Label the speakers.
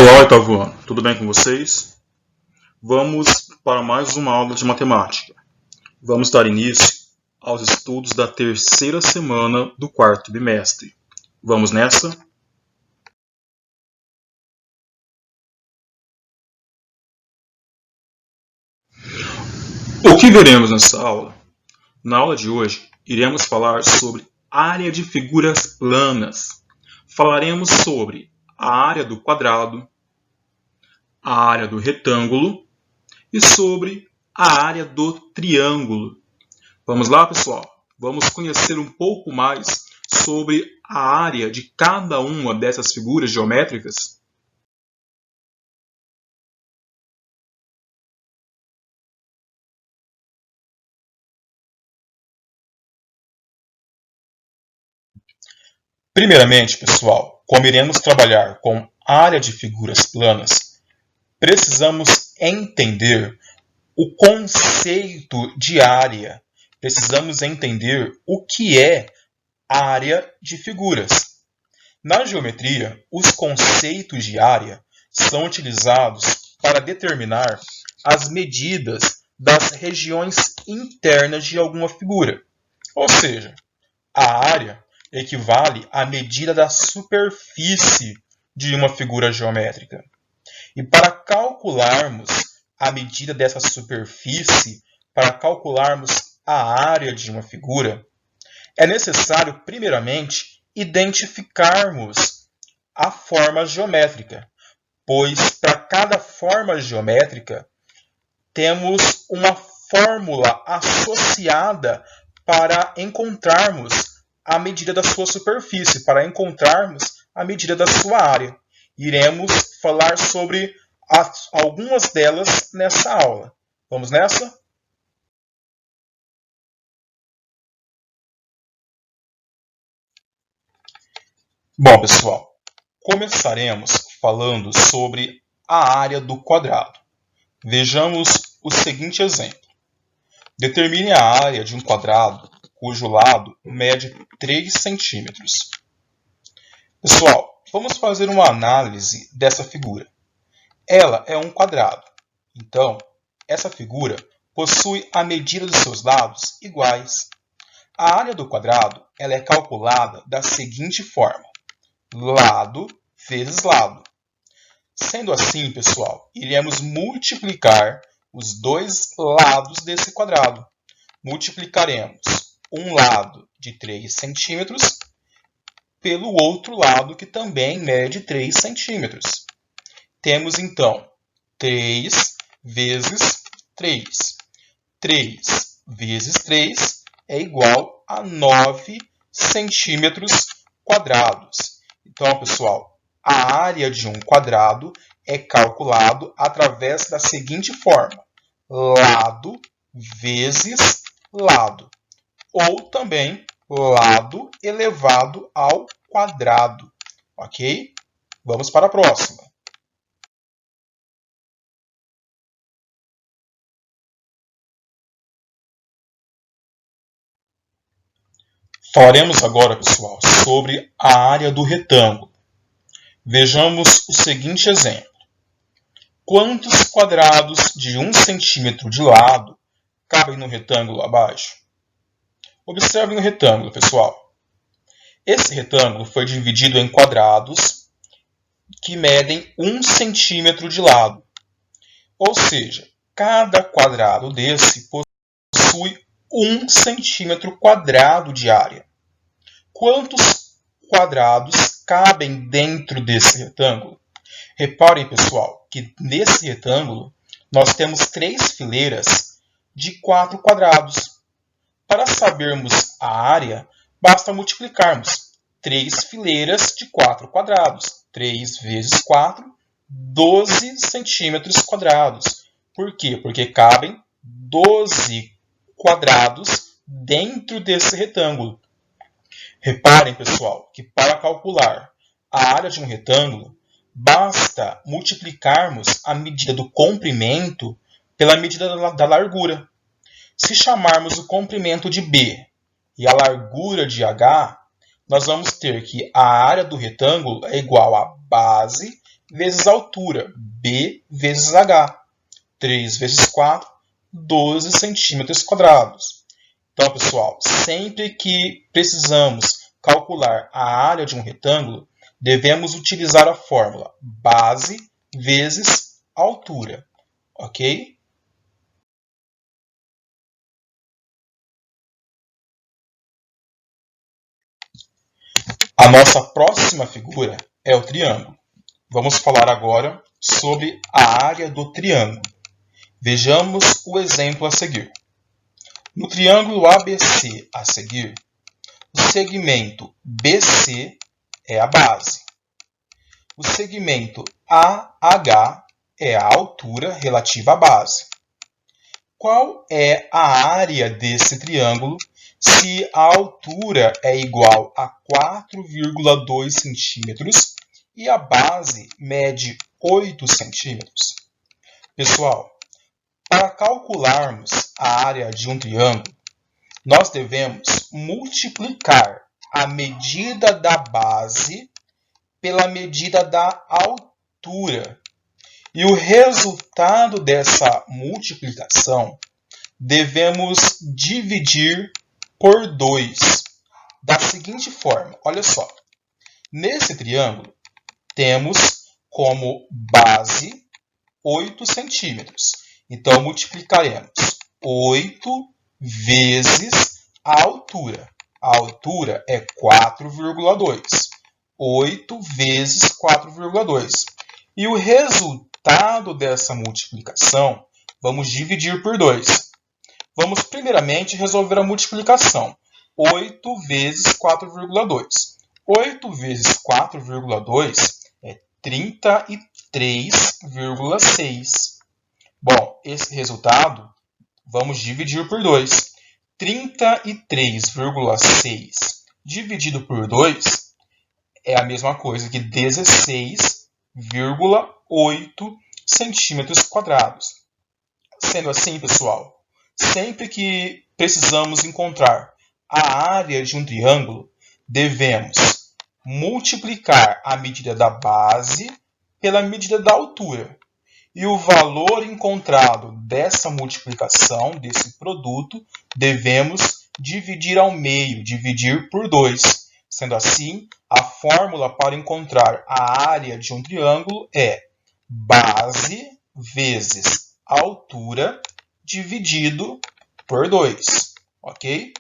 Speaker 1: Olá, oitavo ano, tudo bem com vocês? Vamos para mais uma aula de matemática. Vamos dar início aos estudos da terceira semana do quarto bimestre. Vamos nessa? O que veremos nessa aula? Na aula de hoje, iremos falar sobre área de figuras planas. Falaremos sobre a área do quadrado, a área do retângulo e sobre a área do triângulo. Vamos lá, pessoal? Vamos conhecer um pouco mais sobre a área de cada uma dessas figuras geométricas? Primeiramente, pessoal, como iremos trabalhar com área de figuras planas, precisamos entender o conceito de área. Precisamos entender o que é área de figuras. Na geometria, os conceitos de área são utilizados para determinar as medidas das regiões internas de alguma figura. Ou seja, a área equivale à medida da superfície de uma figura geométrica. E para calcularmos a medida dessa superfície, para calcularmos a área de uma figura, é necessário, primeiramente, identificarmos a forma geométrica, pois para cada forma geométrica temos uma fórmula associada para encontrarmos a medida da sua superfície, para encontrarmos a medida da sua área. Iremos falar sobre algumas delas nessa aula. Vamos nessa? Bom, pessoal, começaremos falando sobre a área do quadrado. Vejamos o seguinte exemplo. Determine a área de um quadrado cujo lado mede 3 centímetros. Pessoal, vamos fazer uma análise dessa figura. Ela é um quadrado. Então, essa figura possui a medida dos seus lados iguais. A área do quadrado ela é calculada da seguinte forma: lado vezes lado. Sendo assim, pessoal, iremos multiplicar os dois lados desse quadrado. Multiplicaremos um lado de 3 centímetros pelo outro lado que também mede 3 centímetros. Temos, então, 3 vezes 3. 3 vezes 3 é igual a 9 centímetros quadrados. Então, pessoal, a área de um quadrado é calculado através da seguinte forma: lado vezes lado, ou também lado elevado ao quadrado. Ok? Vamos para a próxima. Falaremos agora, pessoal, sobre a área do retângulo. Vejamos o seguinte exemplo. Quantos quadrados de 1 centímetro de lado cabem no retângulo abaixo? Observem o retângulo, pessoal. Esse retângulo foi dividido em quadrados que medem 1 centímetro de lado. Ou seja, cada quadrado desse possui 1 centímetro quadrado de área. Quantos quadrados cabem dentro desse retângulo? Reparem, pessoal, que nesse retângulo nós temos 3 fileiras de 4 quadrados. Para sabermos a área, basta multiplicarmos 3 fileiras de 4 quadrados. 3 vezes 4, 12 centímetros quadrados. Por quê? Porque cabem 12 quadrados dentro desse retângulo. Reparem, pessoal, que para calcular a área de um retângulo, basta multiplicarmos a medida do comprimento pela medida da largura. Se chamarmos o comprimento de B e a largura de H, nós vamos ter que a área do retângulo é igual a base vezes altura, B vezes H. 3 vezes 4, 12 centímetros quadrados. Então, pessoal, sempre que precisamos calcular a área de um retângulo, devemos utilizar a fórmula base vezes altura, ok? A nossa próxima figura é o triângulo. Vamos falar agora sobre a área do triângulo. Vejamos o exemplo a seguir. No triângulo ABC a seguir, o segmento BC é a base. O segmento AH é a altura relativa à base. Qual é a área desse triângulo se a altura é igual a 4,2 centímetros e a base mede 8 centímetros? Pessoal, para calcularmos a área de um triângulo, nós devemos multiplicar a medida da base pela medida da altura. E o resultado dessa multiplicação devemos dividir por 2. Da seguinte forma, olha só. Nesse triângulo, temos como base 8 centímetros. Então, multiplicaremos 8 vezes a altura. A altura é 4,2. 8 vezes 4,2. E o resultado dessa multiplicação, vamos dividir por 2. Vamos primeiramente resolver a multiplicação. 8 vezes 4,2. 8 vezes 4,2 é 33,6. Bom, esse resultado vamos dividir por 2. 33,6 dividido por 2 é a mesma coisa que 16,8 centímetros quadrados. Sendo assim, pessoal, sempre que precisamos encontrar a área de um triângulo, devemos multiplicar a medida da base pela medida da altura. E o valor encontrado dessa multiplicação, desse produto, devemos dividir ao meio, dividir por 2. Sendo assim, a fórmula para encontrar a área de um triângulo é base vezes altura dividido por 2. Ok?